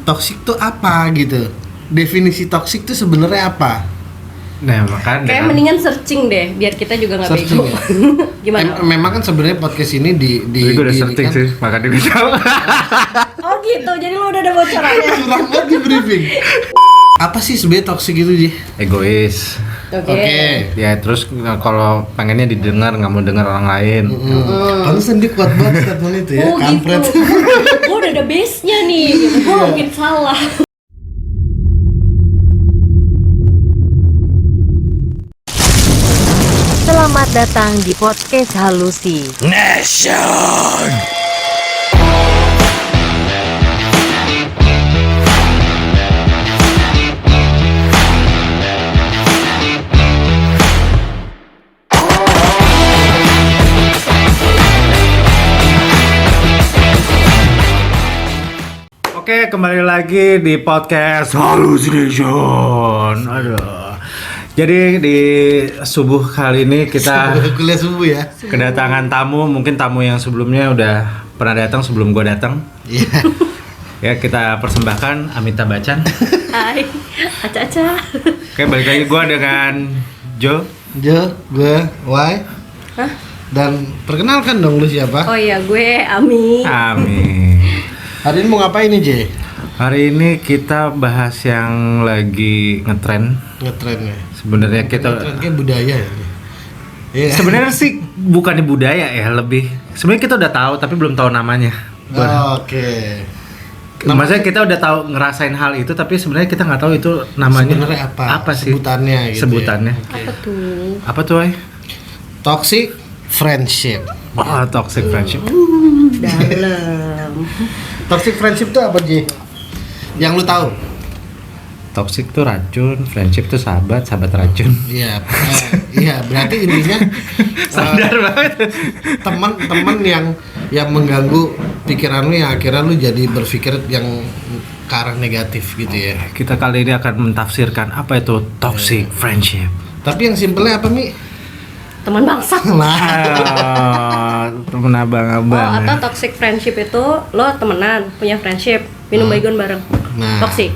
toksik tuh apa gitu. Definisi toksik tuh sebenarnya apa? Nah, makanya kayak mendingan searching deh biar kita juga nggak bego. Ya? Gimana? Memang kan sebenarnya podcast ini gue udah searching kan, sih, makanya gue tahu. Oh gitu, jadi lo udah ada bocorannya. curang banget di briefing. Apa sih sebenarnya toksik itu, Ji? Egois. Oke. Ya terus kalau pengennya didengar, nggak mau dengar orang lain. Pantesan dia kuat banget statement itu ya, Oh kampret. gitu. Gue udah ada base-nya nih, gitu. Gue mungkin salah. Selamat datang di podcast Halusi Nation. Oke, kembali lagi di podcast Hallucination. Aduh. Jadi di subuh kali ini kita kuliah subuh ya. kedatangan tamu, mungkin tamu yang sebelumnya udah pernah datang sebelum gue datang. Iya. Ya, kita persembahkan Amitabh Bachchan. Hai, Aca-aca. Oke, balik lagi gue dengan Joe. Jo, gue, Wai. Hah? Dan perkenalkan dong lu siapa? Oh iya, gue Ami. Amin. Hari ini mau ngapain nih, J? Hari ini kita bahas yang lagi ngetren. Ngetrennya. Sebenarnya kita Ngetren kayak budaya ya. Iya. sebenarnya sih bukan di budaya ya, lebih. Sebenarnya kita udah tahu tapi belum tahu namanya. Oke. Maksudnya kita udah tahu ngerasain hal itu tapi sebenarnya kita nggak tahu itu namanya Sebenarnya apa? Apa sih Sebutannya gitu. sebutannya? Ya. Apa tuh? Apa tuh, Ay? Toxic friendship. Oh, toxic friendship. Dalam. Toxic friendship itu apa, Ji? Yang lu tahu? Toxic tuh racun, friendship tuh sahabat, sahabat racun. Iya, iya, berarti intinya Sadar banget. teman-teman yang mengganggu pikiran lu yang akhirnya lu jadi berpikir yang ke arah negatif gitu ya. Kita kali ini akan mentafsirkan apa itu toxic friendship. Tapi yang simpelnya apa, Mi? Teman bangsat. Nah, Temen Oh, abang-abang. atau toxic friendship itu lo temenan, punya friendship, minum baygon bareng. Nah. Toxic.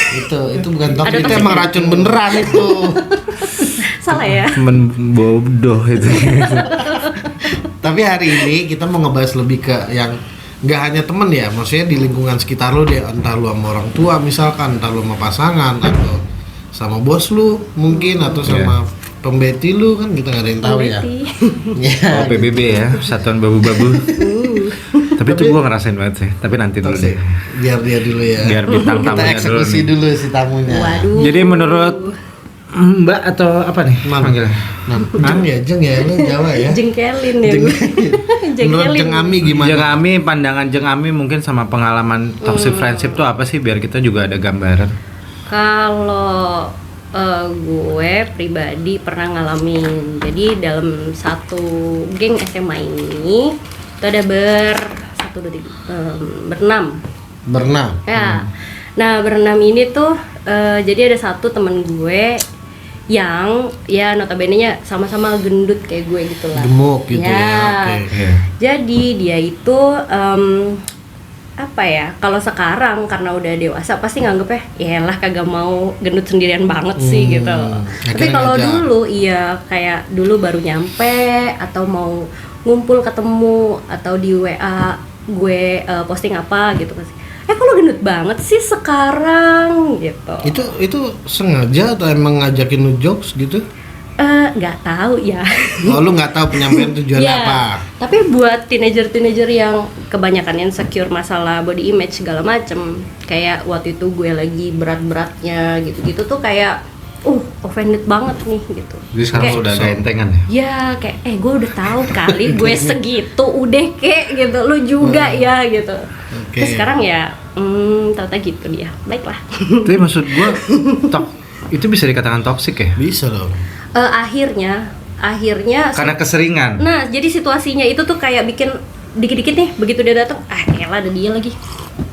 itu bukan Ada toxic, itu toxic emang ya? racun beneran itu. Salah ya? Temen bodoh itu. Tapi hari ini kita mau ngebahas lebih ke yang nggak hanya temen ya, maksudnya di lingkungan sekitar lu deh, entah lu sama orang tua misalkan, entah lu sama pasangan atau sama bos lu mungkin atau sama pembeti lu, kan kita nggak ada yang tahu ya. Pembeti. Oh, PBB ya, Satuan Babu-Babu. Tapi itu gua ngerasain banget sih. Tapi nanti dulu deh. Biar dia dulu ya. Biar bintang kita tamunya dulu eksekusi nih. dulu si tamunya. Waduh. Jadi menurut Mbak atau apa nih Mam. panggilnya? Jeng ya lu Jawa ya. Jengkelin ya gue. Menurut Jengkelin. Jeng Ami gimana? Jeng Ami, pandangan Jeng Ami mungkin sama pengalaman toxic friendship tuh apa sih biar kita juga ada gambaran. Kalau gue pribadi pernah ngalamin. Jadi dalam satu geng SMA ini itu ada berenam. Berenam. Ya. Nah, berenam ini tuh jadi ada satu temen gue yang ya notabene-nya sama-sama gendut kayak gue gitu lah. Gemuk gitu ya. Oke. Iya. Jadi dia itu apa ya? Kalau sekarang karena udah dewasa pasti nganggep ya lah kagak mau gendut sendirian banget sih gitu. Tapi akhirnya kalau ngajak. dulu iya kayak dulu baru nyampe atau mau ngumpul ketemu atau di WA gue posting apa gitu pasti. Kok lo gendut banget sih sekarang gitu. Itu sengaja atau emang ngajakin lu jokes gitu? Nggak tahu ya. Oh, lu nggak tahu penyampaian tujuannya Iya. apa? Tapi buat teenager yang kebanyakan insecure masalah body image segala macem, kayak waktu itu gue lagi berat-beratnya gitu-gitu tuh kayak offended banget nih gitu. Jadi sekarang Kayak, udah agak entengan ya. ya kayak gue udah tahu kali gue segitu udah kek gitu, lu juga ya gitu. Oke. Terus sekarang ya ternyata gitu dia. Baiklah. Tapi maksud gua itu bisa dikatakan toxic ya? Bisa loh. Akhirnya Karena keseringan. nah jadi situasinya itu tuh kayak bikin dikit-dikit nih begitu dia datang elah ada dia lagi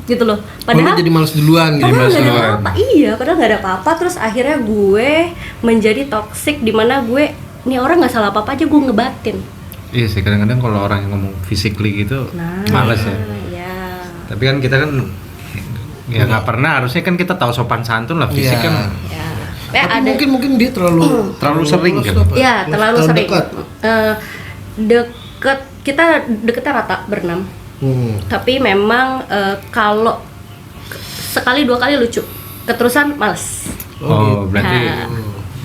gitu loh, Padahal jadi males duluan gitu. padahal nggak ada duluan. apa-apa. Iya, padahal nggak ada apa-apa. Terus akhirnya gue menjadi toxic di mana gue nih orang nggak salah apa-apa aja gue ngebatin. Iya sih, kadang-kadang kalau orang yang ngomong physically gitu Nah, males ya. ya. Tapi kan kita kan Ya nggak pernah, harusnya kan kita tahu sopan santun lah, fisik Iya. kan Ya. Tapi mungkin dia Terlalu sering close kan? tuh apa? Ya, terlalu sering. dekat. Deket, kita deketnya rata berenam. Tapi memang kalau sekali 2 kali lucu, keterusan males. Oh, berarti Nah.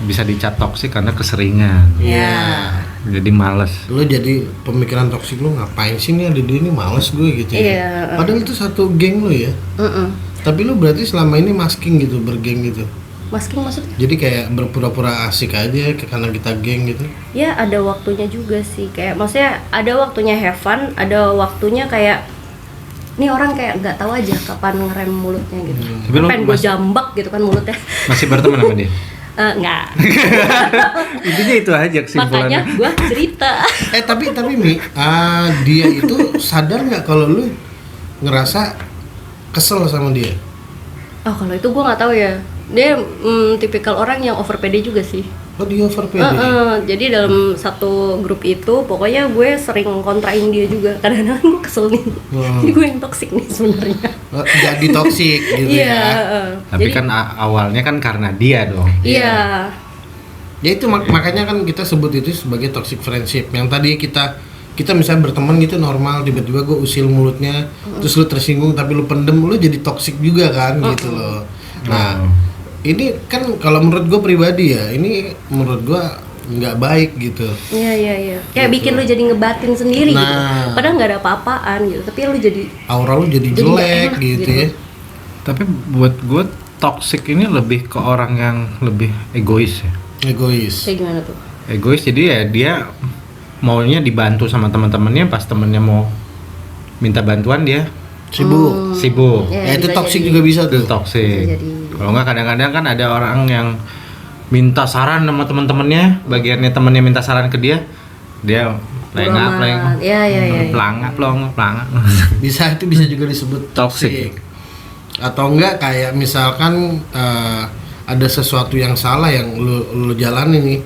bisa dicap toksik karena keseringan. Ya. Jadi males. Lu jadi pemikiran toksik lu ngapain sih nih ada dia ini males gue gitu ya. Iya. Padahal itu satu geng lu ya. Tapi lu berarti selama ini masking gitu, bergeng gitu. Masking maksudnya? Jadi kayak berpura-pura asik aja karena kita geng gitu. Ya ada waktunya juga sih, kayak maksudnya ada waktunya have fun, ada waktunya kayak nih orang kayak nggak tahu aja kapan ngerem mulutnya gitu. Tapi lu Pengen gue jambak gitu kan mulutnya. Masih berteman sama dia? Nggak. Intinya itu aja Makanya kesimpulannya. gue cerita. Tapi Mi, dia itu sadar nggak kalau lu ngerasa kesel sama dia? Oh kalau itu gue nggak tahu ya. Dia tipikal orang yang over pede juga sih. Oh dia over pede. Jadi dalam satu grup itu pokoknya gue sering kontrain dia juga. Kadang-kadang gue kesel nih. Jadi gue yang toksik nih sebenarnya. Jadi toksik gitu Iya. ya. Tapi Jadi- kan awalnya kan karena dia dong. Iya. Ya itu makanya kan kita sebut itu sebagai toxic friendship. Yang tadi kita misalnya berteman gitu normal, tiba-tiba gue usil mulutnya, terus lu tersinggung tapi lu pendem, lu jadi toxic juga kan gitu loh. Nah, ini kan kalau menurut gue pribadi ya, ini menurut gue nggak baik gitu. Iya. Kayak bikin lu jadi ngebatin sendiri gitu. Nah. Padahal nggak ada apa-apaan gitu. Tapi lu jadi Aura lu jadi Jadi nggak jelek enak gitu gitu. ya. Tapi buat gue toxic ini lebih ke orang yang lebih egois ya. Egois. kayak gimana tuh? Egois jadi ya dia maunya dibantu sama teman-temannya, pas temennya mau minta bantuan dia sibuk. Ya, itu bisa toxic jadi. juga bisa Itu tuh. toxic. Bisa jadi. Kalau nggak kadang-kadang kan ada orang yang minta saran sama teman-temannya, bagiannya temennya minta saran ke dia lengap. Iya. Pelangap. Bisa itu bisa juga disebut Toxic. Atau enggak kayak misalkan ada sesuatu yang salah yang lu jalani nih,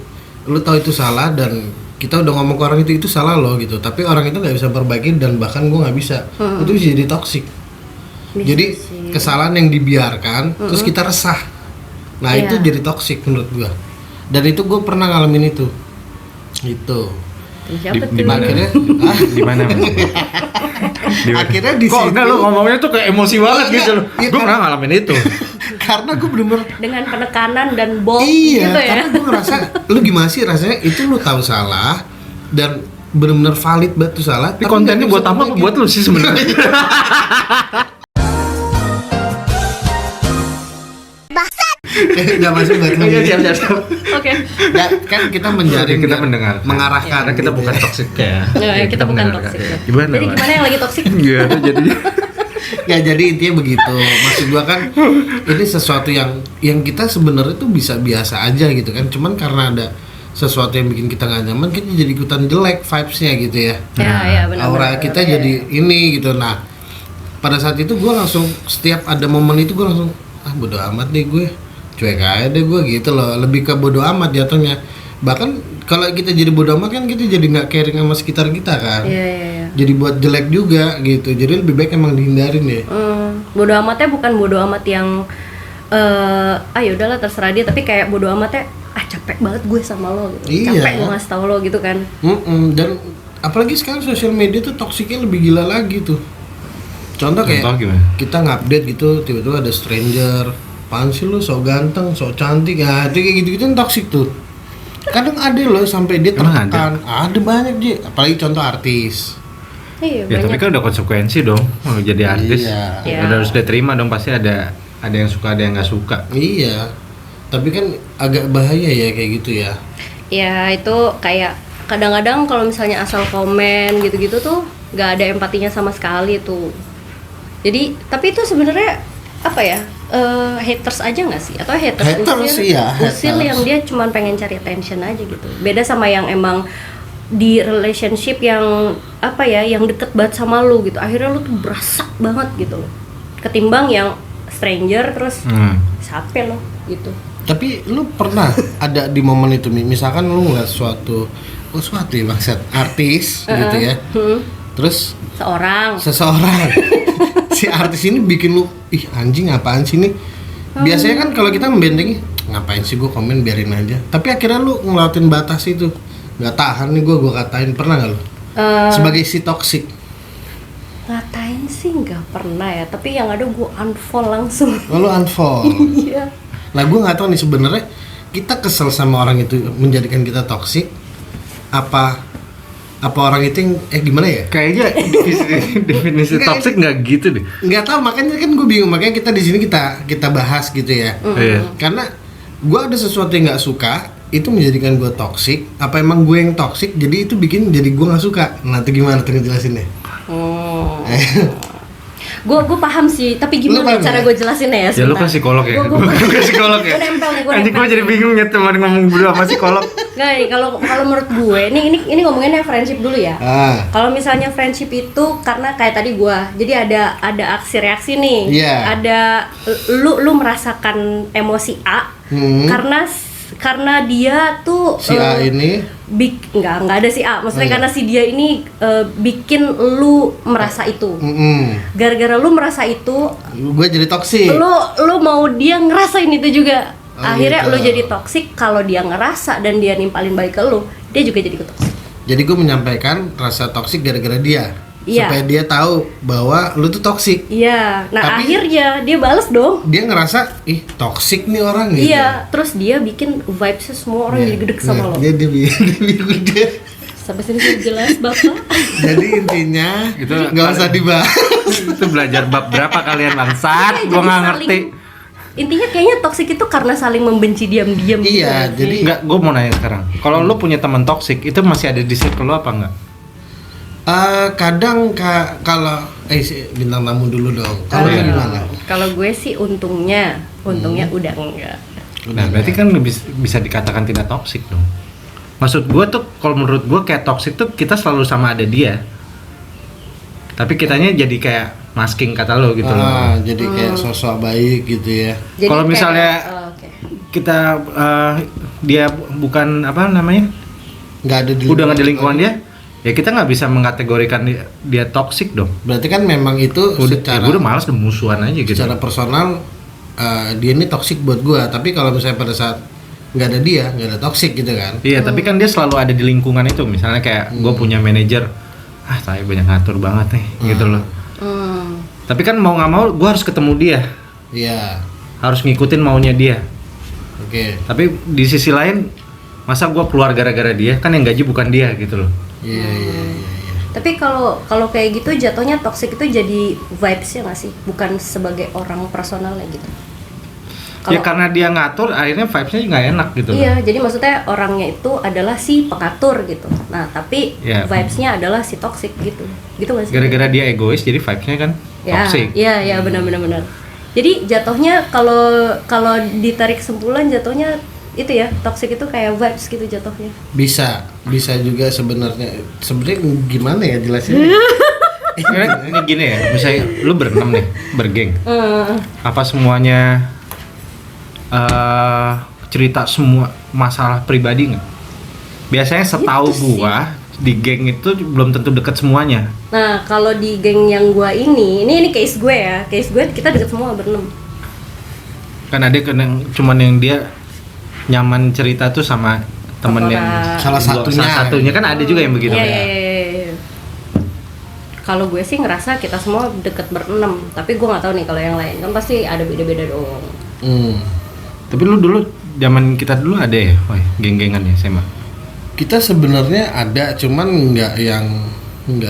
lu tahu itu salah dan kita udah ngomong ke orang itu salah loh gitu, tapi orang itu nggak bisa perbaiki dan bahkan gua nggak bisa, itu bisa jadi toksik. Bisa Jadi sih. kesalahan yang dibiarkan terus kita resah, nah Iya. itu jadi toksik menurut gua, dan itu gua pernah ngalamin itu. Siapa Di tuh? mana? Akhirnya Di mana? akhirnya di Kok situ enggak lu ngomongnya tuh kayak emosi banget Iya, gitu loh. iya, Gue kan? pernah ngalamin itu. karena gue bener-bener Dengan penekanan dan bold iya, gitu ya. karena gue ngerasa lu gimana sih rasanya itu lu tahu salah dan bener-bener valid banget tuh salah. Tapi kontennya buat apa? Buat lu sih sebenarnya. Nggak masuk buat lu. Siap. Oke. Ya, kan kita menjaring, Kita ya, mendengar. mengarahkan. Karena kita gitu bukan ya. toxic ya. Ya, kita bukan mendengarkan. toxic. Gimana? Jadi Pak? gimana yang lagi toksik? Iya, jadi Ya jadi intinya begitu. Maksud gua kan ini sesuatu yang kita sebenarnya tuh bisa biasa aja gitu kan. Cuman karena ada sesuatu yang bikin kita nggak nyaman, kita jadi ikutan jelek vibes-nya gitu ya. Ya, benar. Aura kita jadi ini gitu. Nah, pada saat itu gue langsung setiap ada momen itu gue langsung bodo amat deh gue, cuek aja deh gue gitu loh. Lebih ke bodo amat jatuhnya. Bahkan kalau kita jadi bodo amat kan kita jadi nggak caring sama sekitar kita kan. Iya. Jadi buat jelek juga gitu. Jadi lebih baik emang dihindarin ya. Bodo amatnya bukan bodo amat yang ya udahlah terserah dia, tapi kayak bodo amatnya capek banget gue sama lo gitu. Iya. Capek gue ngasih tau lo gitu kan. Dan apalagi sekarang sosial media tuh toksiknya lebih gila lagi tuh. Contoh kayak gimana? kita ngupdate gitu, tiba-tiba ada stranger, apaan sih lu, sok ganteng, sok cantik, nah itu kayak gitu-gitu kan toksik tuh. Kadang ada loh sampai dia Emang tertekan, ada banyak Ji, apalagi contoh artis. Iya, Ya tapi banyak. kan udah konsekuensi dong. Mau jadi artis. Iya. Iya. Udah harus diterima dong, pasti ada yang suka, ada yang nggak suka. Iya, tapi kan agak bahaya ya kayak gitu ya. Ya itu kayak kadang-kadang kalau misalnya asal komen gitu-gitu tuh nggak ada empatinya sama sekali tuh. Jadi tapi itu sebenarnya apa ya, haters aja nggak sih, atau haters usil, iya, usil haters. yang dia cuman pengen cari attention aja gitu. Beda sama yang emang di relationship yang apa ya, yang deket banget sama lu gitu, akhirnya lu tuh berasak banget gitu loh, ketimbang yang stranger terus siapa lo gitu. Tapi lu pernah ada di momen itu, misalkan lu ngeliat suatu ya maksud artis gitu ya, Terus seseorang si artis ini bikin lu ih anjing apaan sih ini. Biasanya kan kalau kita membentengi ngapain sih gue komen biarin aja. Tapi akhirnya lu ngelawatin batas itu. Nggak tahan nih gue katain. Pernah nggak lu? Sebagai si toxic. Ngatain sih nggak pernah ya. Tapi yang ada gue unfollow langsung. Oh, lu unfollow. Iya. Nah gue nggak tahu nih sebenarnya kita kesel sama orang itu menjadikan kita toxic apa orang itu yang gimana ya? Kayaknya definisi toxic nggak gitu deh. Nggak tahu, makanya kan gue bingung, makanya kita di sini kita bahas gitu ya. Iya. Karena gue ada sesuatu yang nggak suka itu menjadikan gue toxic. Apa emang gue yang toxic jadi itu bikin jadi gue nggak suka? Nah itu gimana tuh ngejelasinnya? Gue paham sih, tapi gimana cara gue jelasin ya? Ya lu kan psikolog ya. Gue psikolog ya. Nanti gue jadi bingung ya teman ngomong berdua sama psikolog. Nggak nih, kalau menurut gue, ini ngomonginnya friendship dulu ya. Kalau misalnya friendship itu karena kayak tadi gue, jadi ada aksi reaksi nih. Yeah. Ada lu merasakan emosi A karena dia tuh si A ini nggak ada si A, maksudnya karena si dia ini bikin lu merasa itu. Gara-gara lu merasa itu, gue jadi toksik. Lu mau dia ngerasain itu juga. Akhirnya gitu. lu jadi toksik. Kalau dia ngerasa dan dia nimpalin baik ke lu, dia juga jadi toksik. Jadi gue menyampaikan rasa toksik gara-gara dia. Iya. Supaya dia tahu bahwa lu tuh toksik. Iya. Nah, tapi akhirnya dia bales dong. Dia ngerasa ih toksik nih orang gitu. Iya, terus dia bikin vibes semua orang jadi gedek sama lo. Dia dia Sampai sini sudah jelas, Bapak. Jadi intinya Itu nggak usah dibahas. Itu belajar bab berapa kalian bangsat? Iya, Gua jadi nggak saling- ngerti. Intinya kayaknya toksik itu karena saling membenci diam-diam gitu. Iya, jadi Enggak, gue mau nanya sekarang. Kalau lu punya teman toksik, itu masih ada di circle lu apa enggak? kadang kalau si bintang tamu dulu dong. Kalau lu gimana? Kalau gue sih untungnya udah enggak. Nah, berarti kan bisa dikatakan tidak toksik dong. Maksud gue tuh, kalau menurut gue kayak toksik tuh kita selalu sama ada dia. Tapi kitanya jadi kayak masking kata lo gitu loh. Jadi kayak sosok baik gitu ya. Jadi Kalau kayak- misalnya oke. kita dia bukan apa namanya, Nggak ada udah nggak di lingkungan dia, ya kita nggak bisa mengkategorikan dia toksik dong. Berarti kan memang itu Udah, secara gue udah malas udah musuhan aja gitu. secara personal dia ini toksik buat gua, tapi kalau misalnya pada saat nggak ada dia nggak ada toksik gitu kan. Iya, tapi kan dia selalu ada di lingkungan itu. Misalnya kayak gue punya manajer, saya banyak ngatur banget nih, gitu loh. Tapi kan mau nggak mau, gue harus ketemu dia, Iya. harus ngikutin maunya dia. Oke. Tapi di sisi lain, masa gue keluar gara-gara dia? Kan yang gaji bukan dia, gitu loh. Iya. Tapi kalau kayak gitu jatuhnya toxic itu jadi vibes-nya nggak sih? Bukan sebagai orang personalnya gitu. Ya karena dia ngatur, akhirnya vibes-nya nggak enak gitu loh. Iya, jadi maksudnya orangnya itu adalah si pengatur gitu. Nah, tapi Ya. vibes-nya adalah si toxic gitu. Gitu nggak sih? Gara-gara dia egois, jadi vibes-nya kan toxic. Iya, benar. Jadi jatuhnya kalau ditarik kesimpulan jatuhnya itu ya, toxic itu kayak vibes gitu jatuhnya. Bisa juga sebenarnya gimana ya jelasinnya? Ini gini ya, misalnya lu berenam nih, bergeng. Apa semuanya cerita semua masalah pribadi nggak? Biasanya setahu Gitu sih. gua di geng itu belum tentu deket semuanya. Nah, kalau di geng yang gua ini case gue ya. Case gue kita deket semua berenam. Kan ada cuman yang dia nyaman cerita tuh sama temen yang Salah satunya kan ada juga yang begitu. Iya. Kalau gue sih ngerasa kita semua deket berenam, tapi gue nggak tahu nih kalau yang lain kan pasti ada beda-beda dong. Tapi lu dulu zaman kita dulu ada ya, geng-gengan ya SMA. Kita sebenarnya ada, cuman nggak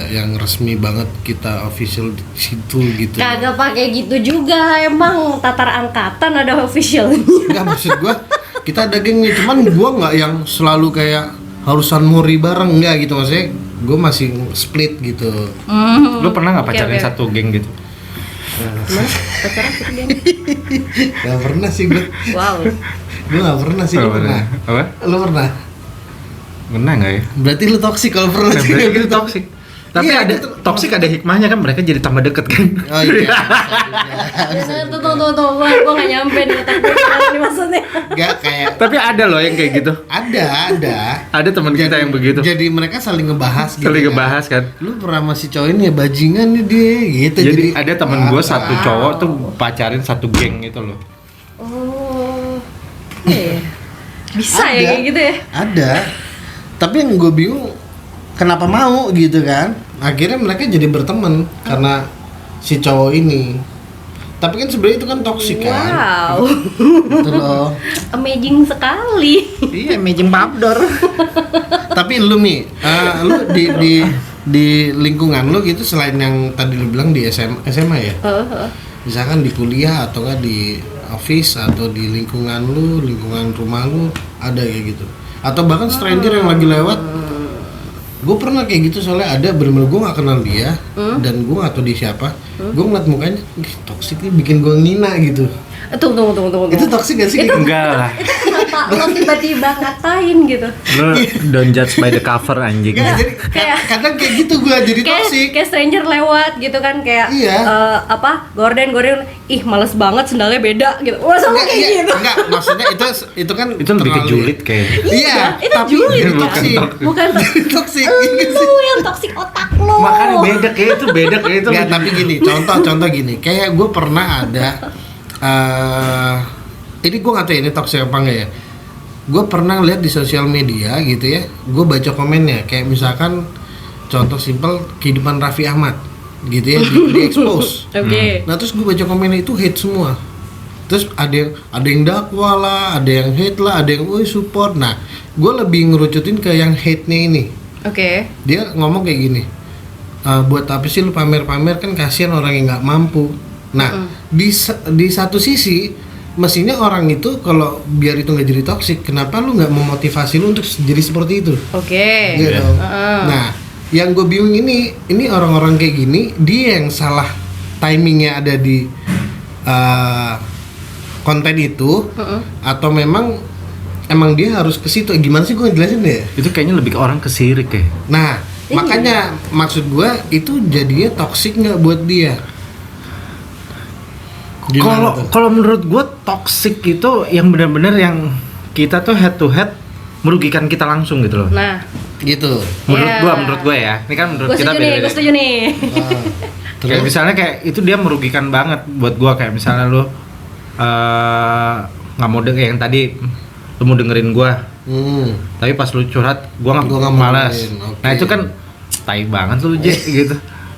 yang resmi banget kita official di situ gitu. Kagak pakai gitu juga, emang tatar angkatan ada officialnya. Nggak, maksud gua kita ada gengnya, cuman gua nggak yang selalu kayak harusan muri bareng, nggak gitu, maksudnya gua masih split gitu. Lu pernah nggak Oke, pacarin oke. satu geng gitu? Gimana? Pacaran gitu geng? Nggak pernah sih gua. Wow. Gua nggak pernah sih. Lu pernah? Apa? Lu pernah? Pernah nggak ya? Berarti lu toksik kalau pernah. Nah, berarti kita toxic. Tapi Iya, ada itu- toksik ada hikmahnya kan, mereka jadi tambah deket kan. Oh iya. Bisa juga. Tuh, gue gak nyampe nih otak gue gimana nih maksudnya. Gak kayak Tapi ada loh yang kayak gitu. ada. Ada teman kita yang begitu. Jadi mereka saling ngebahas gitu. Saling kan. ngebahas kan. Lu pernah masih cowok ini ya bajingan nih dia gitu. Jadi ada temen gue satu Wow. cowok tuh pacarin satu geng gitu loh. Oh, iya. Bisa Ada. ya kayak gitu ya? Ada. Tapi yang gue bingung kenapa mau gitu kan? Akhirnya mereka jadi berteman karena si cowok ini. Tapi kan sebenarnya itu kan toksik kan. Wow, Gitu loh. amazing sekali. Iya, amazing babdor. Tapi lu Mi, lu di lingkungan lu gitu selain yang tadi lu bilang di SMA ya. Misalkan di kuliah atau enggak di office atau di lingkungan lu, lingkungan rumah lu ada kayak gitu. Atau bahkan stranger yang lagi lewat. Gue pernah kayak gitu soalnya ada bener-bener gue gak kenal dia dan gue gak tahu dia siapa. Gue ngeliat mukanya, ih toksik nih bikin gue ngina gitu. Tunggu. Itu toksik gak sih? Enggak lah. Kenapa lo tiba-tiba ngatain gitu? Lu don't judge by the cover anjing. Nggak, jadi Kayak- kadang kayak gitu gue jadi toksik. Kayak stranger lewat gitu kan kayak Iya. gorden ih males banget sendalnya beda gitu. Masa lo Enggak, kayak iya, gitu? enggak, maksudnya itu kan Itu lebih ke terlalu- julid kayak. Iya, itu tapi julid itu kan? toksik. Bukan Toksik. lu yang toksik otak lo. Makanya beda kayak itu, beda kayak itu. Nggak, tapi gini, contoh gini, kayak gue pernah ada, ini gue nggak tahu ini toxic apa enggak ya. Gue pernah lihat di sosial media gitu ya, gue baca komennya, kayak misalkan contoh simpel kehidupan Raffi Ahmad, gitu ya, di expose. Oke. Nah terus gue baca komennya itu hate semua. Terus ada yang dakwa lah, ada yang hate lah, ada yang support. Nah, gue lebih ngerucutin ke yang hate-nya ini. Oke. Dia ngomong kayak gini, buat apa sih lu pamer-pamer, kan kasihan orang yang nggak mampu. Nah di satu sisi mestinya orang itu kalau biar itu nggak jadi toksik, kenapa lu nggak memotivasi lu untuk jadi seperti itu? Oke. Gitu. Nah yang gue bingung ini orang-orang kayak gini, dia yang salah timingnya ada di konten itu, atau memang dia harus ke situ? Gimana sih gue jelasin deh? Itu kayaknya lebih ke orang kesirik ya. Nah, makanya maksud gua itu jadinya toksik nggak buat dia? Gimana tuh? Kalau menurut gue toxic itu yang benar-benar yang kita tuh head to head merugikan kita langsung gitu loh. Nah, Gitu. Menurut gue ya. Ini kan menurut gue kita setuju nih, gue beda-beda. setuju nih. Kayak Terus? misalnya kayak itu dia merugikan banget buat gue, kayak misalnya lu nggak mau denger yang tadi lu mau dengerin gue, tapi pas lu curhat gue Gua nggak nggak mau malas. dengerin, oke. Nah itu kan tai banget lu J gitu.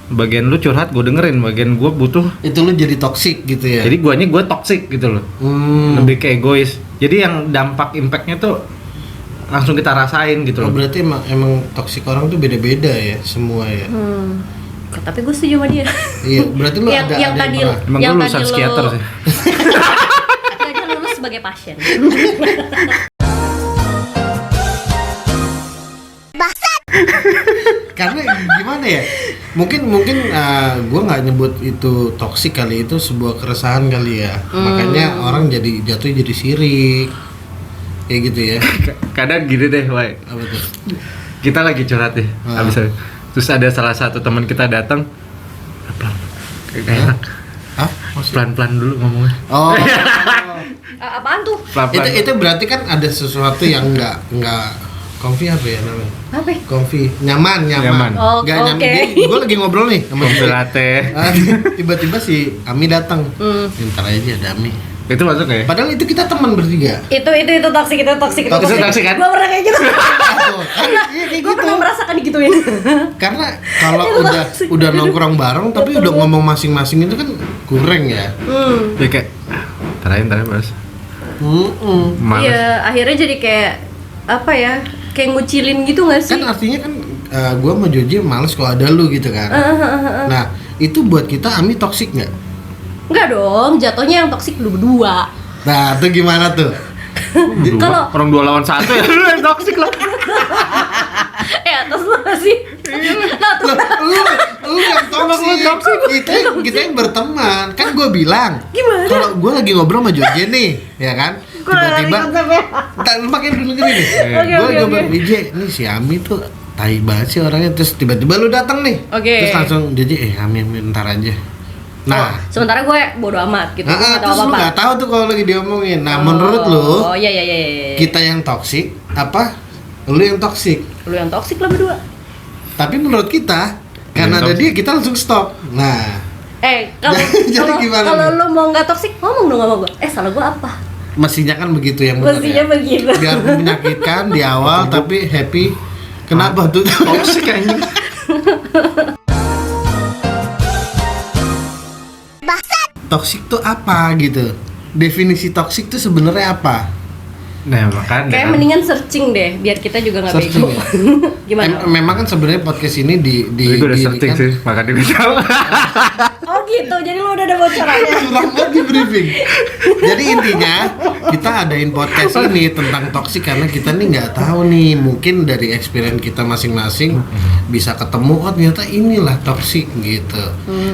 Bagian lu curhat gue dengerin, bagian gue butuh. Itu lu jadi toksik gitu ya? Jadi gue toxic gitu loh. Lebih ke egois. Jadi yang dampak impactnya tuh langsung kita rasain gitu Oh, loh. berarti emang toksik orang tuh beda-beda ya semua ya? Tapi gue setuju sama dia. Iya, berarti lu yang ada yang ada tadi yang pernah. Emang yang gue tadi lulusan lo- psikiater sih. Dia lulus sebagai pasien. Karena gimana ya? Mungkin gue nggak nyebut itu toksik kali, itu sebuah keresahan kali ya. Makanya orang jatuh jadi sirik. Kayak gitu ya. Kadang gini deh, Wai. Apa tuh? Kita lagi curhat ya, habis terus ada salah satu teman kita datang, pelan, kayak enak, Hah? pelan-pelan dulu ngomongnya, Oh. Apaan tuh? pelan-pelan. itu berarti kan ada sesuatu yang nggak comfy apa ya namanya? Apa? Comfy, nyaman. Nyaman. Oh, Nggak nyaman. oke. Gue lagi ngobrol nih sama Kopi dia. latte. Tiba-tiba si Ami datang. Ntar aja ada Ami. Itu masuk nggak ya? Padahal itu kita teman bertiga. Itu toksik, itu toksik. Toksik, toksik kan? Gue pernah kayak gitu. Tuh, kan? Iya, kayak Gue gitu. pernah merasakan digituin. Karena kalau Itu udah toxic. udah nongkrong bareng tapi udah ngomong masing-masing itu kan kurang ya. Dia kayak, tarain mas. Males. Iya, akhirnya jadi kayak apa ya? Kayak ngucilin gitu nggak sih? Kan artinya kan gue sama Joji males kalau ada lu gitu kan. Nah, itu buat kita Ami toksik nggak? Enggak dong, jatuhnya yang toksik lu berdua. Nah, itu gimana tuh? Kalau- orang 2 lawan 1 ya, lu yang toxic lah. Terus lu nggak sih? Nah, tuh. lu yang toksik. Kita yang berteman. Kan gue bilang. Gimana? Kalau gue lagi ngobrol sama Joji nih, ya kan? Gua nggak ngerti Tiba-tiba konsepnya. tak lu makin dulu gini nih. Oke, Gue oke, ngobrol oke. DJ, nih si Ami tuh tai banget sih orangnya, terus tiba-tiba lu datang nih. Oke. Terus langsung jadi amin ntar aja. Nah, sementara gue bodo amat gitu. Gue nggak tahu terus lu apa-apa. nggak tahu tuh kalau lagi diomongin. Nah, menurut lu Oh iya. kita yang toksik apa lu yang toksik? Lu yang toksik lah berdua. Tapi menurut kita karena Yang ada toksik. dia kita langsung stop. Nah, Jadi gimana kalau nih? lu mau nggak toksik ngomong dong sama gue. Salah gue apa? mestinya kan begitu yang benar Mestinya ya. begitu. Biar menyakitkan di awal tapi happy. Kenapa tuh? Toxic anjing. Toksik tuh apa gitu? Definisi toksik tuh sebenarnya apa? Nah, makanya Kayak kan. mendingan searching deh, biar kita juga nggak Searching bego. ya? Gimana? Memang kan sebenarnya podcast ini Jadi gue udah searching sih, makanya gue tahu. Oh gitu, jadi lu udah ada bocorannya. Curang banget di briefing. Jadi intinya kita adain podcast ini tentang toksik karena kita nih nggak tahu nih, mungkin dari experience kita masing-masing bisa ketemu oh ternyata inilah toksik gitu.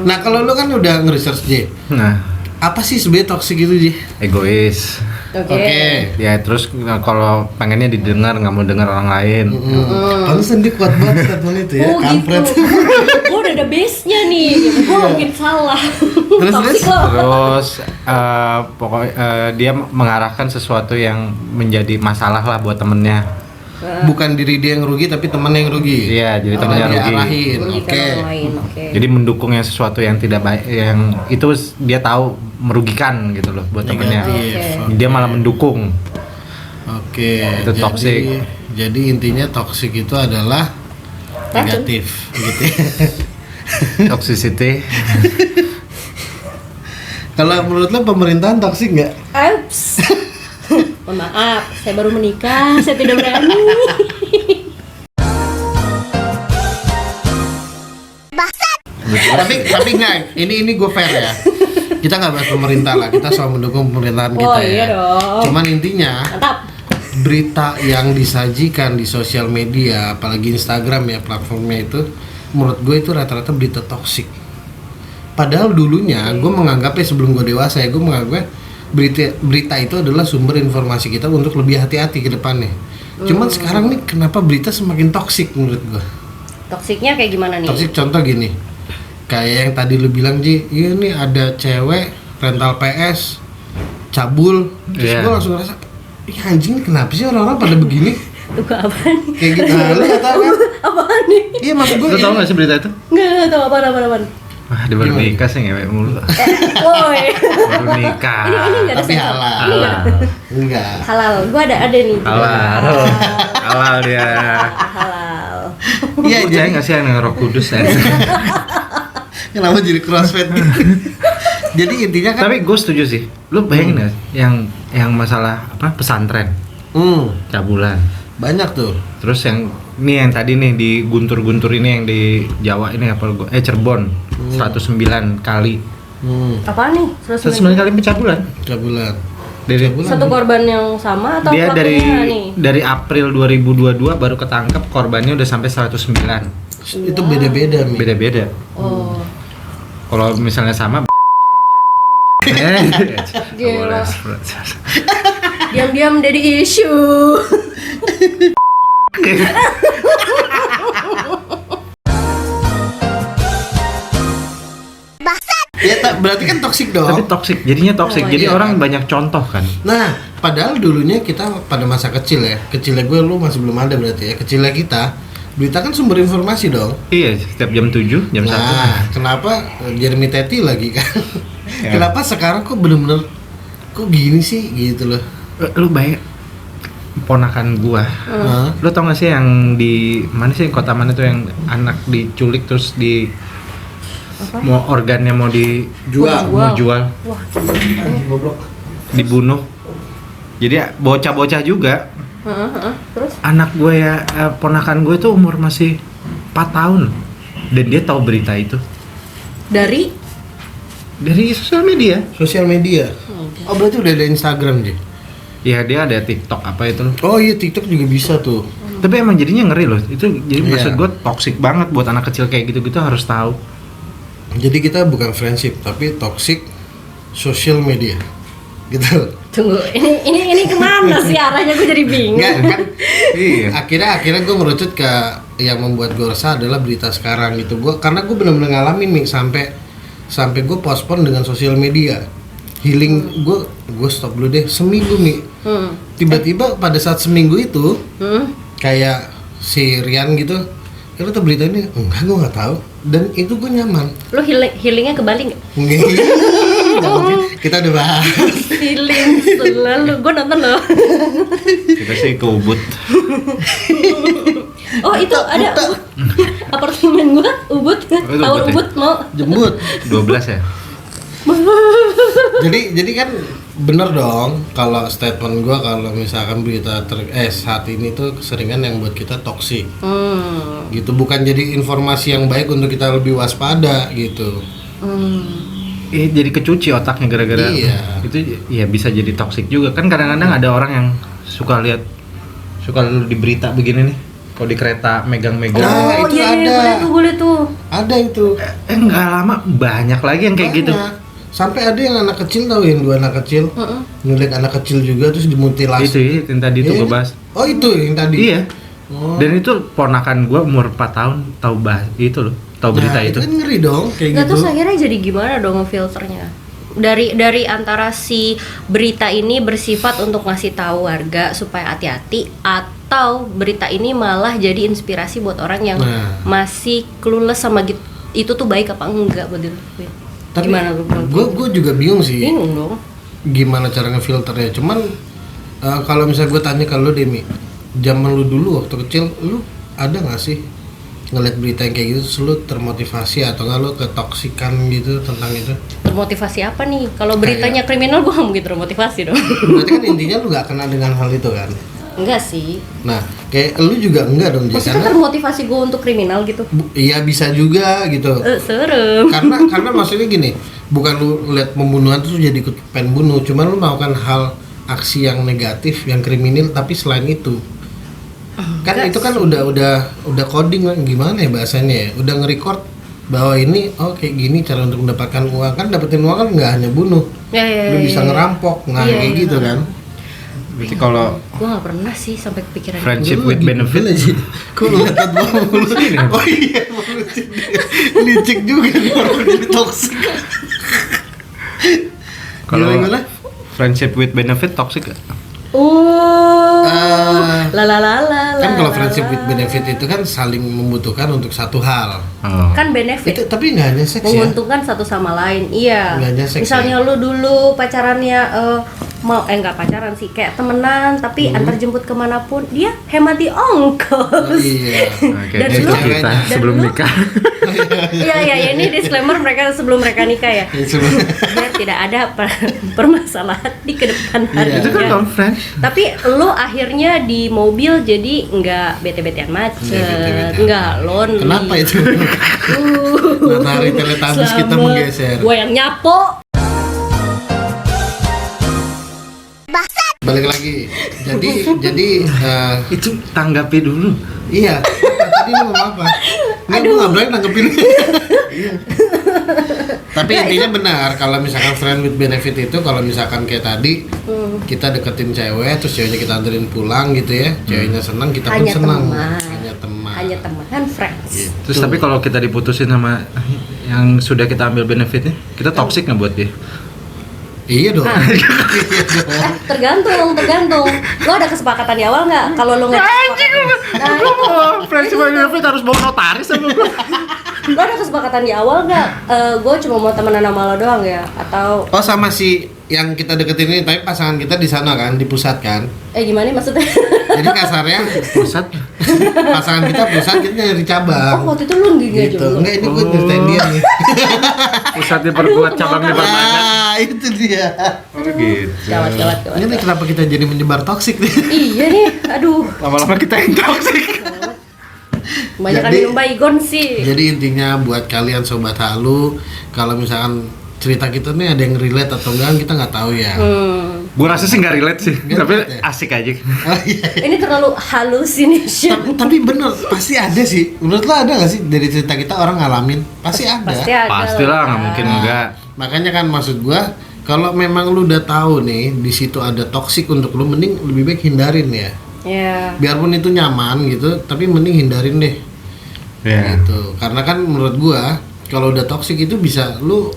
Nah kalau lu kan udah nge-research J, Nah, apa sih sebenarnya toksik itu J? egois. Oke. Ya terus kalau pengennya didengar, nggak mau dengar orang lain. Pantesan dia kuat banget statement itu ya, Oh kampret. gitu. Gue udah ada base-nya nih. Gue mungkin salah. Terus? Toxic lo. Terus pokoknya dia mengarahkan sesuatu yang menjadi masalah lah buat temennya. Bukan diri dia yang rugi tapi temennya yang rugi. Iya, jadi temennya rugi. Diarahin. Merugikan Oke. orang lain. Oke. Jadi mendukung yang sesuatu yang tidak baik, yang itu dia tahu merugikan gitu loh buat temennya. Negatif. Dia malah mendukung. Oke. Itu jadi- toxic. Jadi intinya toksik itu adalah Racun. negatif gitu. ya. Toxicity. Kalau menurut lo pemerintahan toksik nggak? Ups. Mohon maaf, saya baru menikah, saya tidak berani. tapi nggak. Ini gue fair ya. Kita nggak bahas pemerintah lah. Kita selalu mendukung pemerintahan kita Oh ya. iya dong. Cuman intinya Mantap. berita yang disajikan di sosial media, apalagi Instagram ya platformnya itu, menurut gue itu rata-rata berita toksik. Padahal dulunya gue menganggapnya sebelum gue dewasa ya, gue menganggapnya berita itu adalah sumber informasi kita untuk lebih hati-hati ke depannya. Cuman sekarang nih kenapa berita semakin toksik menurut gue? Toksiknya kayak gimana nih? Toksik contoh gini, kayak yang tadi lu bilang Ji, iya nih ada cewek rental PS cabul, terus Iya. gue langsung ngerasa, ih anjing kenapa sih orang-orang pada begini? Tuh apa nih? Kayak gitu, nah, lu gak tau kan? Apaan nih? Iya maksud gue Lo tau gak sih berita itu? Nggak tahu apaan. Wah, dia baru Gimana? nikah sih ngewek mulu. Woi. Baru nikah. Ini nggak ada tapi sensor. halal. Halal. Enggak. Halal. Gue ada nih. Halal. Halal dia. Halal. Iya Percaya jadi gak sih yang Roh Kudus ya? kenapa jadi crossfit? Jadi intinya kan Tapi gue setuju sih. Lu bayangin gak yang masalah apa pesantren, cabulan. banyak tuh. Terus yang yang tadi nih di Guntur-Guntur ini yang di Jawa ini apa Cirebon 109 kali. Apaan nih? 109 kali pencabulan. Cabulan. Dari Satu korban yang sama atau dia pelakunya nih? dari April 2022 baru ketangkep, korbannya udah sampai 109. Itu beda-beda Mi. Beda-beda. Oh. Kalau misalnya sama Gila. Diam-diam jadi isu. Ya berarti kan toksik Tapi dong. toksik, jadinya toksik. Oh, Jadi iya orang kan? banyak contoh kan. Nah, padahal dulunya kita pada masa kecil ya, kecilnya gue lu masih belum ada berarti ya. Kecilnya kita, berita kan sumber informasi dong. Iya, setiap jam 7, jam 1. Nah, kenapa Jeremy Teti lagi kan? Ya. Kenapa sekarang kok bener-bener kok gini sih gitu loh? Lu bayang ponakan gua. Hah? Lu tau gak sih yang di mana sih kota mana tuh yang anak diculik terus di mau organnya mau Jual. mau jual, Wah, Goblok. dibunuh. Jadi bocah-bocah juga. Terus? Anak gue ya ponakan gue tuh umur masih 4 tahun dan dia tahu berita itu Dari dari sosial media. Sosial media. Oh, berarti udah ada Instagram deh. Ya dia ada TikTok apa itu. Oh iya, TikTok juga bisa tuh. Tapi emang jadinya ngeri loh. Itu jadi Iya. maksud gue toksik banget buat anak kecil kayak gitu-gitu harus tahu. Jadi kita bukan friendship, tapi toxic social media. Gitu. tunggu, ini kemana sih arahnya? Gue jadi bingung. Enggak kan? Iya. Akhirnya gue merucut ke yang membuat gue resah adalah berita sekarang gitu. Karena gue benar-benar ngalamin nih sampai gue postpone dengan sosial media. Healing gue stop dulu deh seminggu nih. Tiba-tiba pada saat seminggu itu kayak si Rian gitu, lu tuh berita ini enggak, gue nggak tahu, dan itu gue nyaman. Lo healingnya ke Bali nggak? Enggak, nggak mungkin. Kita udah bahas. Healing selalu, gue nonton loh. Kita sih ke Ubud. Oh itu ada apartemen gue Ubud, tahun Ubud ya? Ubud mau. Jembut. 12 ya? Jadi kan bener dong kalau statement gue kalau misalkan berita saat ini tuh keseringan yang buat kita toksik. Gitu, bukan jadi informasi yang baik untuk kita lebih waspada gitu. Jadi kecuci otaknya gara-gara Iya. itu ya bisa jadi toksik juga kan. Kadang-kadang ada orang yang suka lihat di berita begini nih, kalau di kereta megang-megang. Nah, Oh itu iya, ada. boleh tuh. Ada itu. Nggak lama banyak lagi yang kayak gitu. Banyak. Sampai ada yang anak kecil, tahu yang 2 anak kecil nyulik anak kecil juga terus dimutilasi. Itu ya, yang tadi itu Iya. gue bahas. Oh itu yang tadi. Iya. Oh. Dan itu ponakan gue umur 4 tahun tahu bahas itu loh, tahu berita Nah, itu. kan ngeri dong kayak Nggak, gitu. terus akhirnya jadi gimana dong filternya? Dari antara si berita ini bersifat untuk ngasih tahu warga supaya hati-hati, atau berita ini malah jadi inspirasi buat orang yang Nah. masih clueless sama itu tuh baik apa enggak buat diri. Tapi Gimana lu? gue juga bingung sih. Bingung dong. Gimana cara ngefilternya. Cuman kalau misalnya gue tanya ke lu Demi, zaman lu dulu waktu kecil lu ada nggak sih ngeliat berita yang kayak gitu terus lu termotivasi atau nggak lu ketoksikan gitu tentang itu? Termotivasi apa nih? Kalau beritanya kriminal gue gak mungkin termotivasi dong. Berarti kan intinya lu nggak kenal dengan hal itu kan? Enggak sih. Nah kayak lu juga enggak dong Maksudnya Jess. termotivasi gue untuk kriminal gitu. Iya bisa juga gitu. Serem. karena maksudnya gini, bukan lu lihat pembunuhan terus jadi ikut pengen bunuh, cuman lu melakukan hal aksi yang negatif, yang kriminal, tapi selain itu kan Enggak itu kan udah coding kan, gimana ya bahasanya ya, udah nge-record bahwa ini kayak gini cara untuk mendapatkan uang. Kan dapetin uang kan nggak hanya bunuh, Ya, lu bisa ngerampok, nah Iya, kayak iya. gitu kan. Berarti kalau Gue gak pernah sih sampai kepikiran. friendship Lu with lagi benefit bel aja. Kok ngeliat bawah mulu? Oh iya, licik dia. Licik juga nih orang jadi toksik. kalau Gimana? friendship with benefit toxic gak? Kan kalau friendship with benefit itu kan saling membutuhkan untuk satu hal. Oh. Kan benefit. Itu tapi nggak hanya seks ya. Menguntungkan satu sama lain, iya. Nggak hanya seks, Misalnya lu dulu pacarannya nggak pacaran sih, kayak temenan tapi antar jemput kemanapun dia hemat di ongkos. Iya. Oke, Dan itu lu- kita dan sebelum lu- nikah. Iya, ini disclaimer mereka sebelum mereka nikah ya. Biar tidak ada permasalahan di kedepan Iya. Itu kan harinya. non friend. Tapi lu akhirnya di mobil jadi nggak bete-betean macet, bete-betean. nggak lonely. Kenapa itu? Matahari teletabis kita Selama menggeser. gua yang nyapo. Balik lagi. Jadi Itu tanggapi dulu. iya. Tadi lu ngomong apa? Nggak, gue nggak berani nanggepin. Tapi intinya benar, kalau misalkan friend with benefit itu kalau misalkan kayak tadi kita deketin cewek terus ceweknya kita anterin pulang gitu ya, ceweknya senang, kita pun Hanya senang. teman. Hanya teman. Hanya teman, friends. Terus tapi kalau kita diputusin sama yang sudah kita ambil benefitnya, kita toxic nggak buat dia? Iya dong. Tergantung. Lo ada kesepakatan di awal nggak? Kalau lo nggak nah, Friendship with benefit harus bawa notaris sama gue. lo ada kesepakatan di awal nggak? Gue cuma mau temenan sama lo doang ya? Atau Oh sama si yang kita deketin ini, tapi pasangan kita di sana kan, di pusat kan. gimana maksudnya? Jadi kasarnya Pusat. pasangan kita pusat, kita nyari Oh cabang. waktu itu lo gigi aja Gitu. dulu. Enggak, ini gue ceritain dia nih. Pusat diperkuat, cabang diperbanyak. Ah, itu dia. Oh gitu. Gawat. Ini kenapa kita jadi menyebar toksik nih? Iya nih, aduh. Lama-lama kita yang toxic. Banyakan Jadi- minum baygon sih. Jadi intinya buat kalian sobat halu, kalau misalkan cerita kita nih ada yang relate atau enggak kita nggak tahu ya. Gue rasa sih nggak relate sih, Nggak tapi relate ya? asik aja. Oh, iya. Ini terlalu hallucination. Tapi bener pasti ada sih. Menurut lo ada nggak sih dari cerita kita orang ngalamin? Pasti ada. Pasti ada. Pastilah, nggak mungkin Nah, enggak. Makanya kan maksud gua kalau memang lu udah tahu nih di situ ada toksik untuk lu, mending lebih baik hindarin ya. Ya. Biarpun itu nyaman gitu, tapi mending hindarin deh. Ya. Gitu. Karena kan menurut gua kalau udah toksik itu bisa lu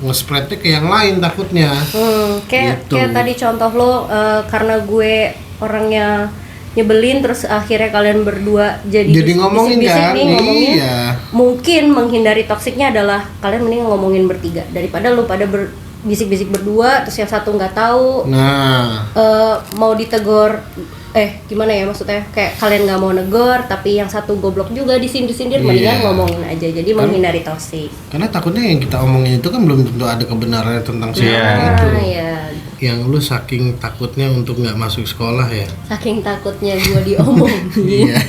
nge-spreadnya ke yang lain takutnya. Kayak Gitu. tadi contoh lo, karena gue orangnya nyebelin, terus akhirnya kalian berdua jadi ngomongin bisik-bisik kan? nih, ngomongin. Iya. Mungkin menghindari toksiknya adalah kalian mending ngomongin bertiga daripada lu pada bisik-bisik berdua terus yang satu nggak tahu Nah, mau ditegur, gimana ya maksudnya, kayak kalian nggak mau negor tapi yang satu goblok juga disindir-sindir. Mendingan Iya. ngomongin aja, jadi menghindari toksik. karena takutnya yang kita omongin itu kan belum tentu ada kebenarannya tentang si Iya. orang itu. Ya, Yang lu saking takutnya untuk nggak masuk sekolah ya. saking takutnya gue diomongin Iya.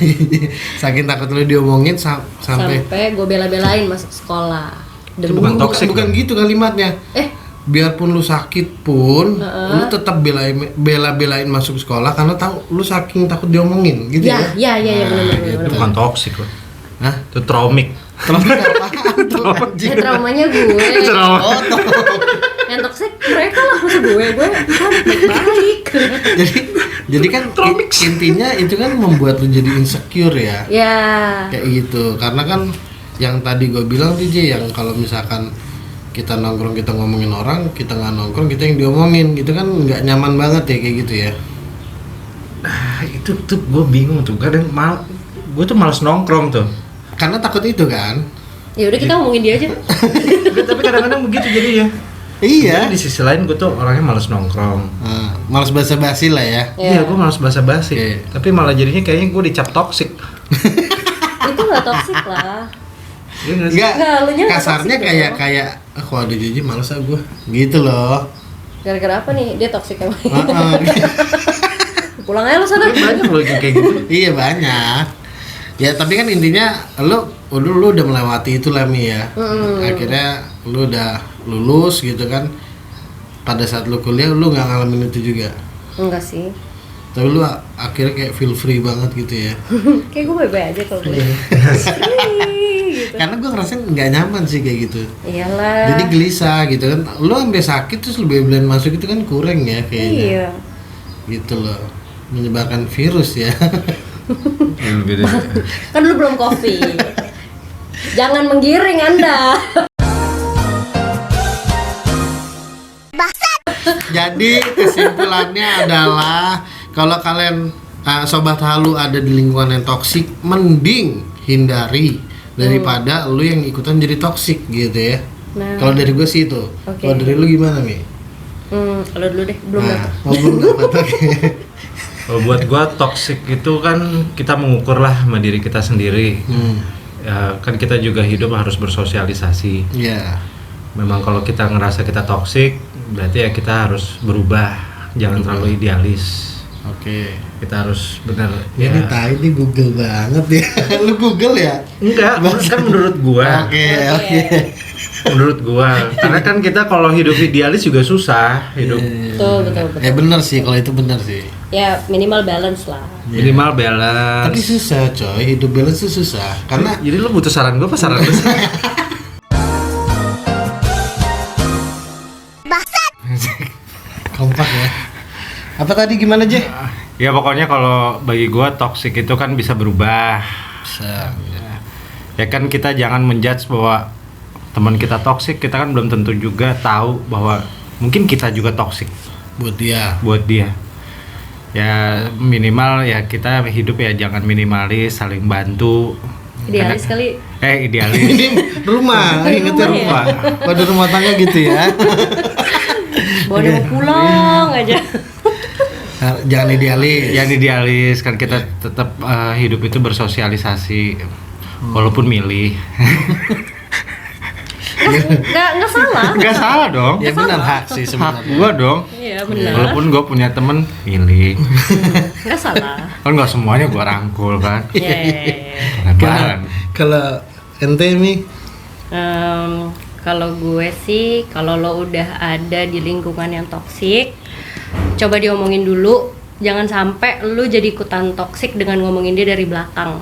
Saking takut lu diomongin sampai sampai gue bela-belain masuk sekolah. Itu bukan toksik. bukan gitu kalimatnya. Biarpun lu sakit pun, lu tetap bela-belain masuk sekolah karena tahu lu saking takut diomongin, gitu ya? Ya, benar. Itu bukan toksik loh. Hah? Itu traumik. Trauma apaan tuh, anjing? Traumanya gue. Oh, Yang toksik mereka lah, maksud gue kan baik-baik. jadi kan intinya itu kan membuat lu jadi insecure ya. Ya. Kayak gitu. Karena kan yang tadi gue bilang tuh J, yang kalau misalkan kita nongkrong kita ngomongin orang, kita nggak nongkrong kita yang diomongin, gitu kan nggak nyaman banget ya kayak gitu ya. Itu tuh gue bingung tuh. Kadang gue tuh males nongkrong tuh. Karena takut itu kan. Ya udah kita ngomongin dia aja. Tapi kadang-kadang begitu jadinya. Iya. Di sisi lain gue tuh orangnya males nongkrong. Males basa-basi lah ya. Iya, gue males basa-basi. Oke. Tapi malah jadinya kayaknya gue dicap toksik. Itu nggak toksik lah. Iya nggak sih? Enggak, Nggak, lu nya nggak kasarnya toxic kayak kalau ada Jiji males ah gue. Gitu loh. Gara-gara apa nih dia toksik emang? Heeh. Pulang aja lu sana. Banyak loh yang kayak gitu. Iya banyak. Ya tapi kan intinya lu udah melewati itu lah Mi ya. Akhirnya lu udah lulus gitu kan. Pada saat lu kuliah lu nggak ngalamin itu juga. Enggak sih. Tapi lu akhirnya kayak feel free banget gitu ya. Kayak gue bebe aja kalau gue. gitu. Karena gue ngerasain nggak nyaman sih kayak gitu. Iyalah. Jadi gelisah gitu kan. Lu sampai sakit terus lu bela-belain masuk itu kan kurang ya kayaknya. Iya. Gitu loh. Menyebarkan virus ya. Kan lu belum COVID. Jangan menggiring Anda. Jadi kesimpulannya adalah kalau kalian sobat halu ada di lingkungan yang toksik, mending hindari daripada lu yang ikutan jadi toksik gitu ya. Nah. Kalau dari gue sih itu. Oke. Kalau dari lu gimana nih? Kalau dulu deh, belum dapat. Belum dapat. Oke. Kalau buat gua toksik itu kan kita mengukur lah sama diri kita sendiri. Ya, kan kita juga hidup harus bersosialisasi. Iya. Memang kalau kita ngerasa kita toksik, berarti ya kita harus berubah. Jangan terlalu idealis. Oke. Kita harus benar. Ini tai ini Google banget ya. Lu Google ya? Enggak, kan menurut gua. Oke. Menurut gua. Karena kan kita kalau hidup idealis juga susah hidup. Betul. Bener sih kalau itu bener sih. Ya minimal balance lah. Minimal balance. Tapi susah coy, hidup balance itu susah. Karena Jadi lu butuh saran gua apa saran lu? kompak ya. Apa tadi gimana aja? Ya pokoknya kalau bagi gua toksik itu kan bisa berubah. Bisa. Ya kan kita jangan menjudge bahwa teman kita toksik, kita kan belum tentu juga tahu bahwa mungkin kita juga toksik Buat dia. buat dia. Ya minimal ya kita hidup ya jangan minimalis, saling bantu. Idealis kali. Idealis. Ini rumah, ingetnya rumah. Pada rumah tangga gitu ya. Bawa dia mau pulang aja. Jangan idealis. Yang idealis kan kita tetap hidup itu bersosialisasi walaupun milih. Nggak salah. Nggak salah dong. Ya benar hak sih Hak sebenarnya. gua dong. Iya benar. Walaupun gua punya temen milih. Nggak salah. Kan nggak semuanya gua rangkul kan. Yeah. Lebaran. Kalau ente nih, Kalau gue sih, kalau lo udah ada di lingkungan yang toksik, coba diomongin dulu. Jangan sampai lo jadi ikutan toksik dengan ngomongin dia dari belakang.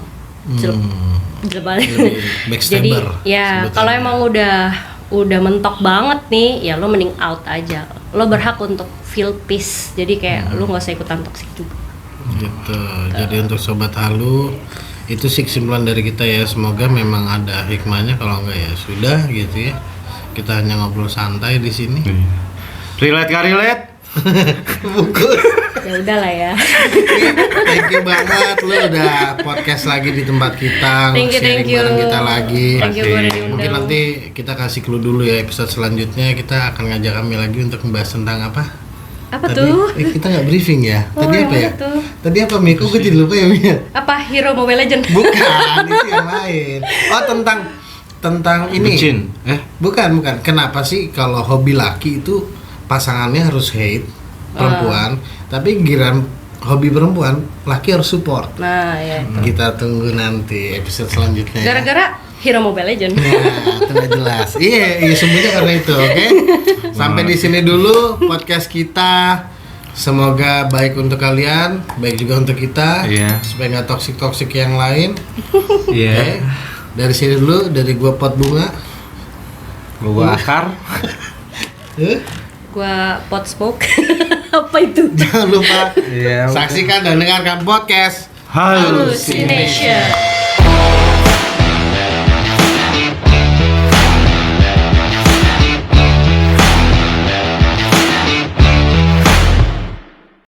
Jadi backstabber. ya sebutannya. kalau emang udah mentok banget nih, ya lo mending out aja. Lo berhak untuk feel peace. Jadi kayak lo nggak usah ikutan toksik juga. Gitu. Jadi untuk sobat halu itu sih kesimpulan dari kita ya. Semoga memang ada hikmahnya, kalau enggak ya sudah gitu ya. Kita hanya ngobrol santai di sini. Relate gak relate? Bungkus. Ya udahlah ya. Thank you banget lu udah podcast lagi di tempat kita, Thank sharing you. bareng kita lagi. Thank you gue udah diundang. Mungkin nanti kita kasih clue dulu ya, episode selanjutnya kita akan ngajak kami lagi untuk membahas tentang apa? Apa Tadi, tuh? kita nggak briefing ya. Oh, Tadi yang apa ya? mana tuh? Tadi apa Miko? Gue jadi lupa ya Mia. Apa Hero Mobile Legend? Bukan, itu yang lain. Oh tentang ini. Bucin. Bukan. Kenapa sih kalau hobi laki itu pasangannya harus hate perempuan, tapi giliran hobi perempuan laki harus support. Nah, ya itu. Kita tunggu nanti episode selanjutnya. Ya. Gara-gara Hero Mobile Legend. Nah, itu nggak jelas. Iya, semuanya karena itu, oke? Sampai di sini dulu podcast kita. Semoga baik untuk kalian, baik juga untuk kita. Iya. Supaya nggak toksik yang lain. Iya. Oke? Dari sini dulu, dari gua Pot Bunga. Gua akar. Gua Pot Smoke. Apa itu? Jangan lupa Iya. saksikan dan dengarkan podcast Halusination. Hallucination.